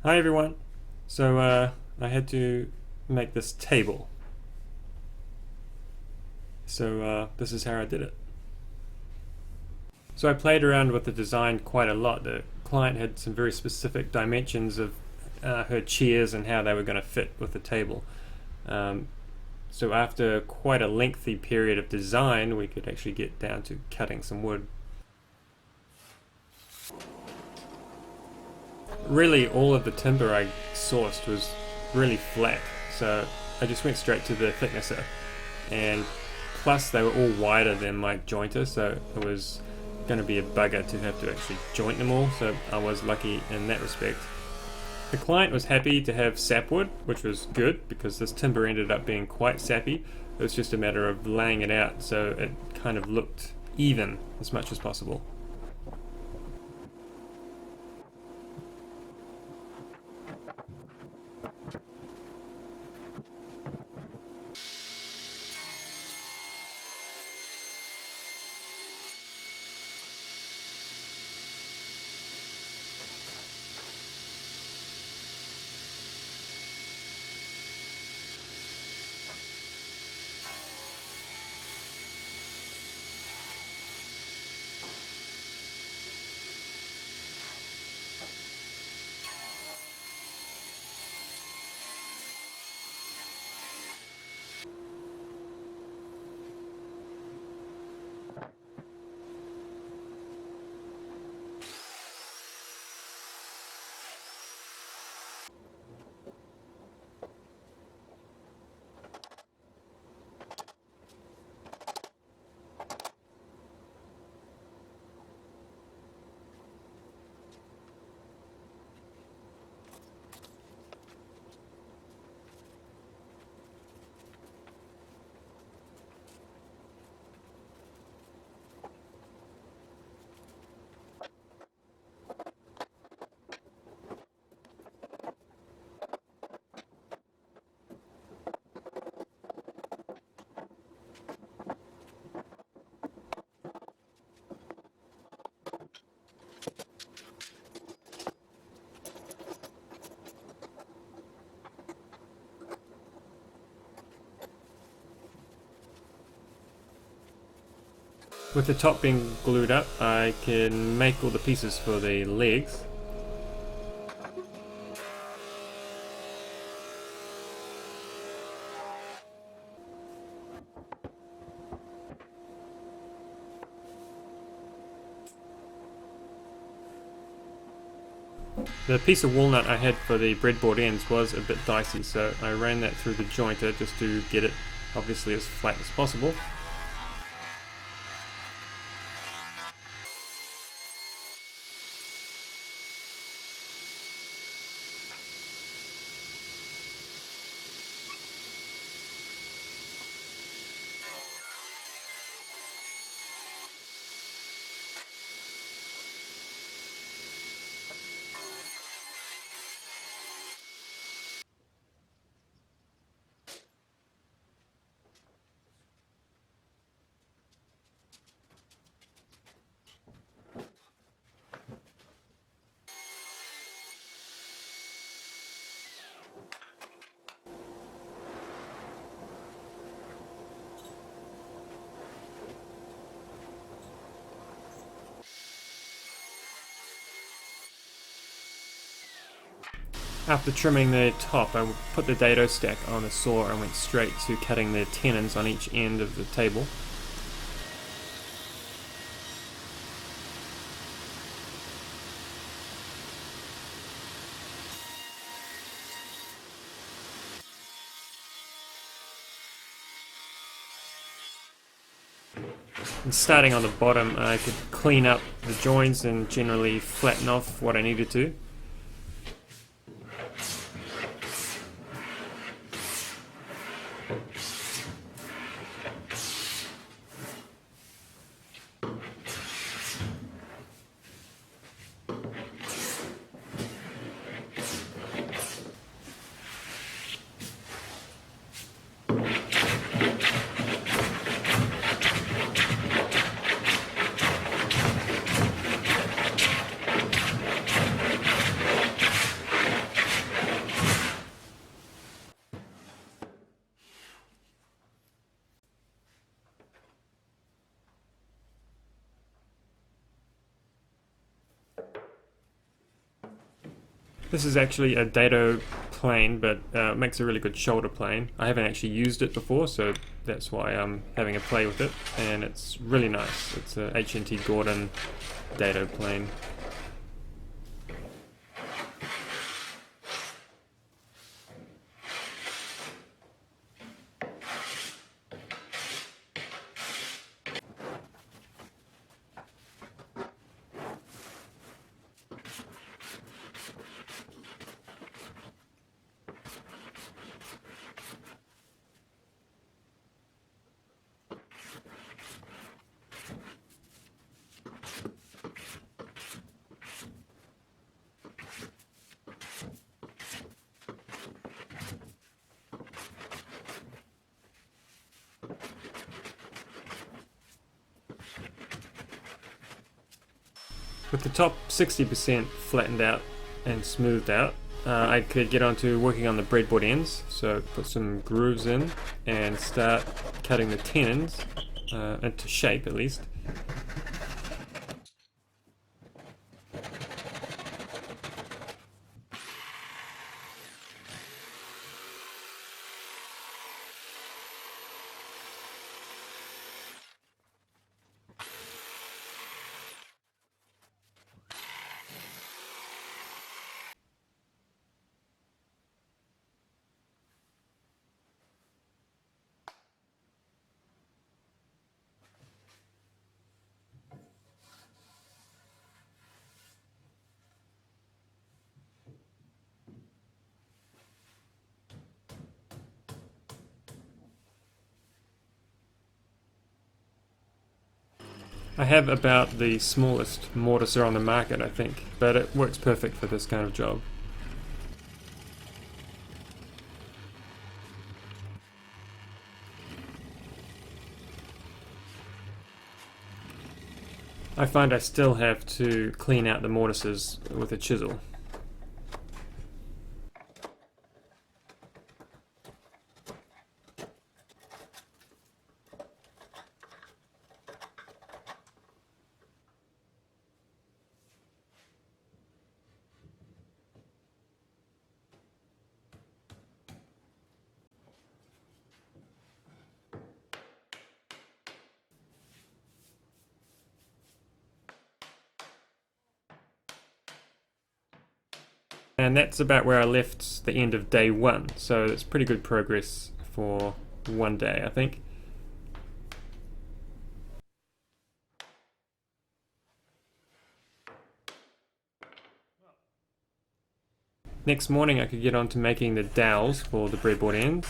Hi everyone. So I had to make this table. So this is how I did it. So I played around with the design quite a lot. The client had some very specific dimensions of her chairs and how they were going to fit with the table. Um, so after quite a lengthy period of design, we could actually get down to cutting some wood. Really, all of the timber I sourced was really flat, so I just went straight to the thicknesser, and plus they were all wider than my jointer, so it was going to be a bugger to have to actually joint them all, so I was lucky in that respect. The client was happy to have sapwood, which was good because this timber ended up being quite sappy. It was just a matter of laying it out so it kind of looked even as much as possible. With the top being glued up, I can make all the pieces for the legs. The piece of walnut I had for the breadboard ends was a bit dicey, so I ran that through the jointer just to get it obviously as flat as possible. After trimming the top, I put the dado stack on the saw and went straight to cutting the tenons on each end of the table. And starting on the bottom, I could clean up the joints and generally flatten off what I needed to. This is actually a dado plane, but it makes a really good shoulder plane. I haven't actually used it before, so that's why I'm having a play with it, and it's really nice. It's a H&T Gordon dado plane. With the top 60% flattened out and smoothed out, I could get onto working on the breadboard ends, so put some grooves in and start cutting the tenons into shape at least. I have about the smallest mortiser on the market, I think, but it works perfect for this kind of job. I find I still have to clean out the mortises with a chisel. And that's about where I left the end of day one, so it's pretty good progress for one day, I think. Next morning I could get on to making the dowels for the breadboard ends.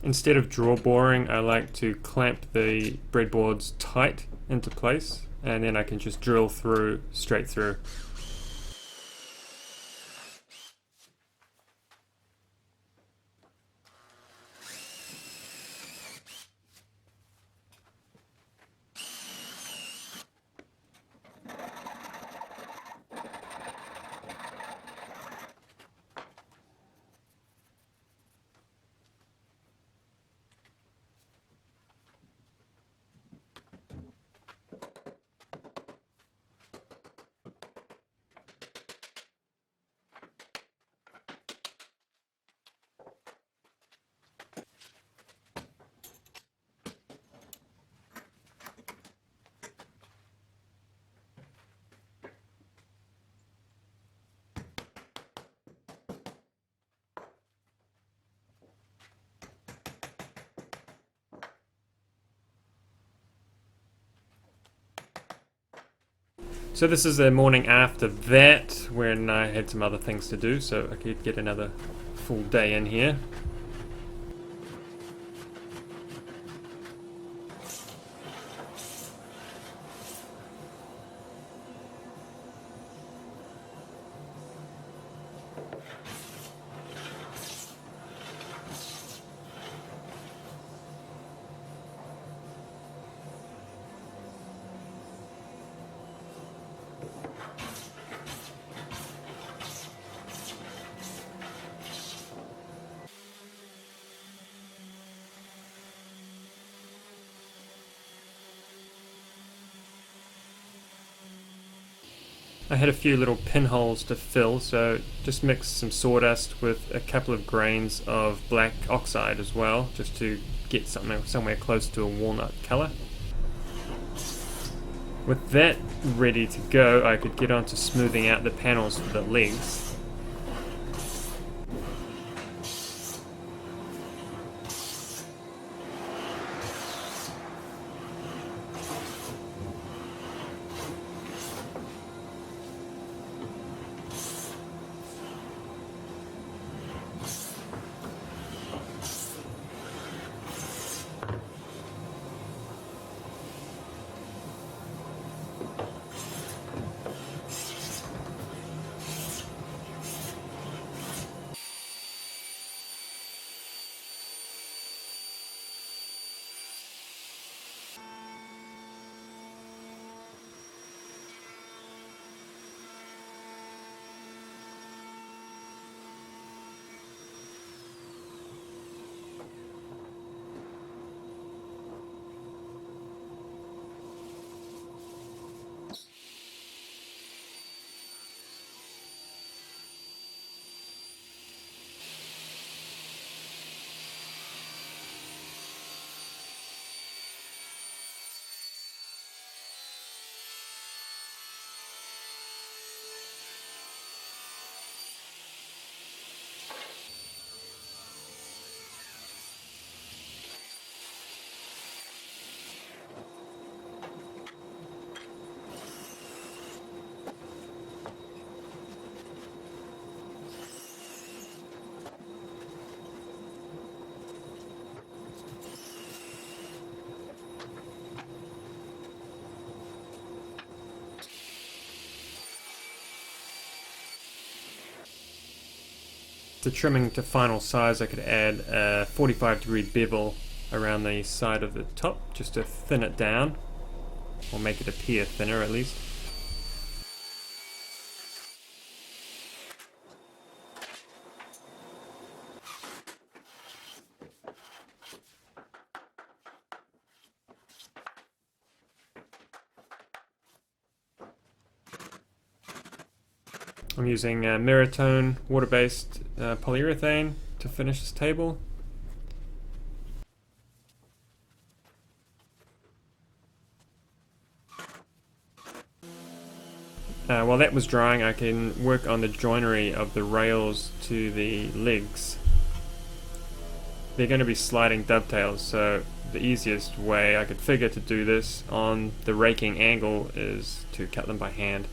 Instead of draw boring, I like to clamp the breadboards tight into place, and then I can just drill through, straight through. So this is the morning after that, when I had some other things to do, so I could get another full day in here. I had a few little pinholes to fill, so just mixed some sawdust with a couple of grains of black oxide as well, just to get something somewhere close to a walnut colour. With that ready to go, I could get on to smoothing out the panels for the legs. To trimming to final size, I could add a 45-degree bevel around the side of the top just to thin it down, or make it appear thinner at least. I'm using Mirotone water-based polyurethane to finish this table. While that was drying, I can work on the joinery of the rails to the legs. They're going to be sliding dovetails, so the easiest way I could figure to do this on the raking angle is to cut them by hand.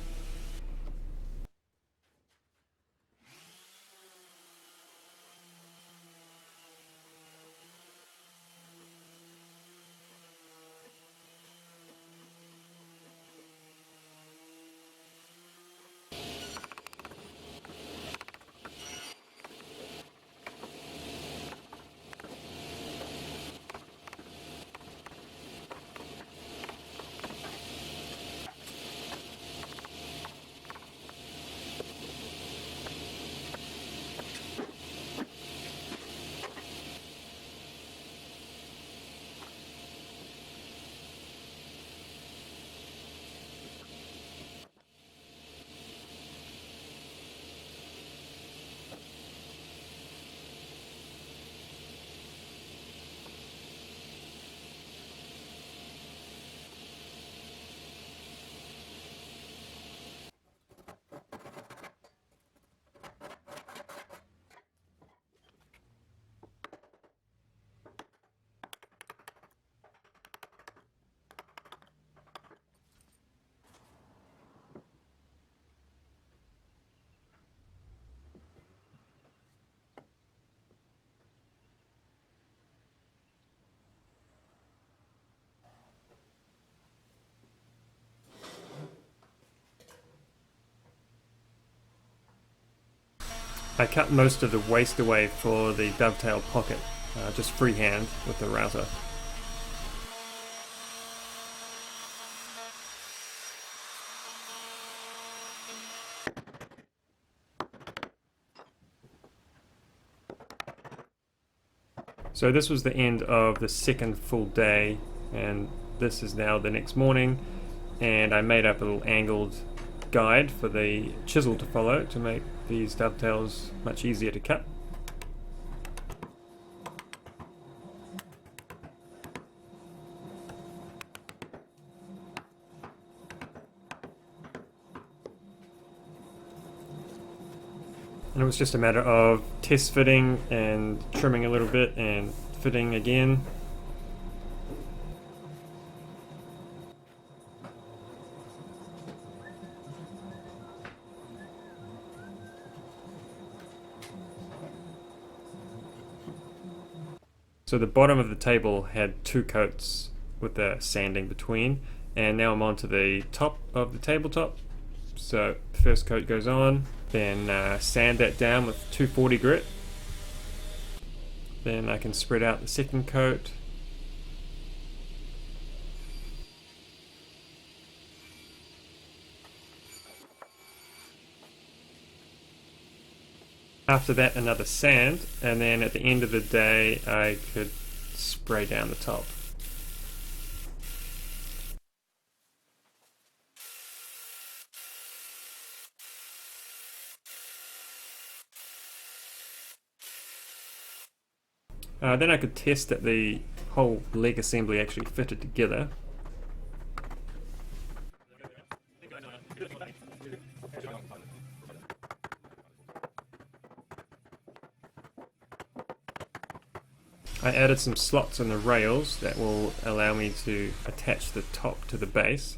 I cut most of the waste away for the dovetail pocket, just freehand with the router. So this was the end of the second full day, and this is now the next morning, and I made up a little angled guide for the chisel to follow to make these dovetails much easier to cut. And it was just a matter of test fitting and trimming a little bit and fitting again. So the bottom of the table had 2 coats with the sanding between, and now I'm on to the top of the tabletop. So first coat goes on, then sand that down with 240 grit. Then I can spread out the second coat. After that, another sand, and then at the end of the day I could spray down the top. Then I could test that the whole leg assembly actually fitted together. I added some slots on the rails that will allow me to attach the top to the base.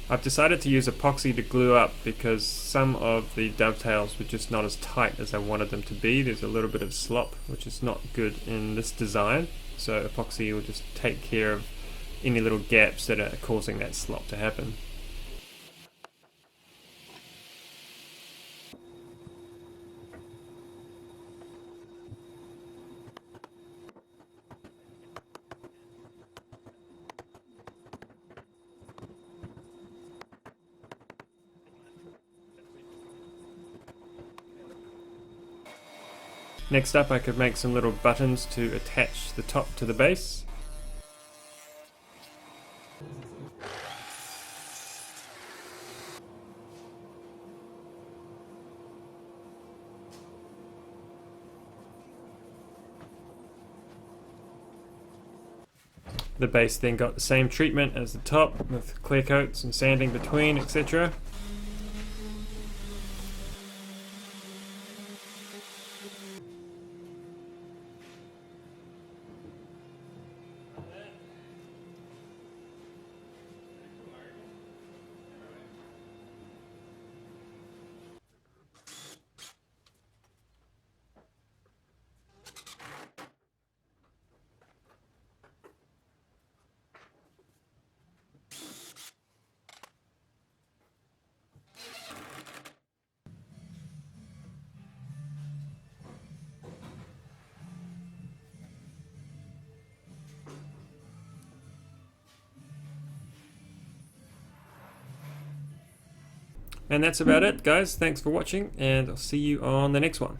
I've decided to use epoxy to glue up because some of the dovetails were just not as tight as I wanted them to be. There's a little bit of slop, which is not good in this design, so epoxy will just take care of any little gaps that are causing that slop to happen. Next up, I could make some little buttons to attach the top to the base. The base then got the same treatment as the top, with clear coats and sanding between, etc. And that's about it, guys. Thanks for watching, and I'll see you on the next one.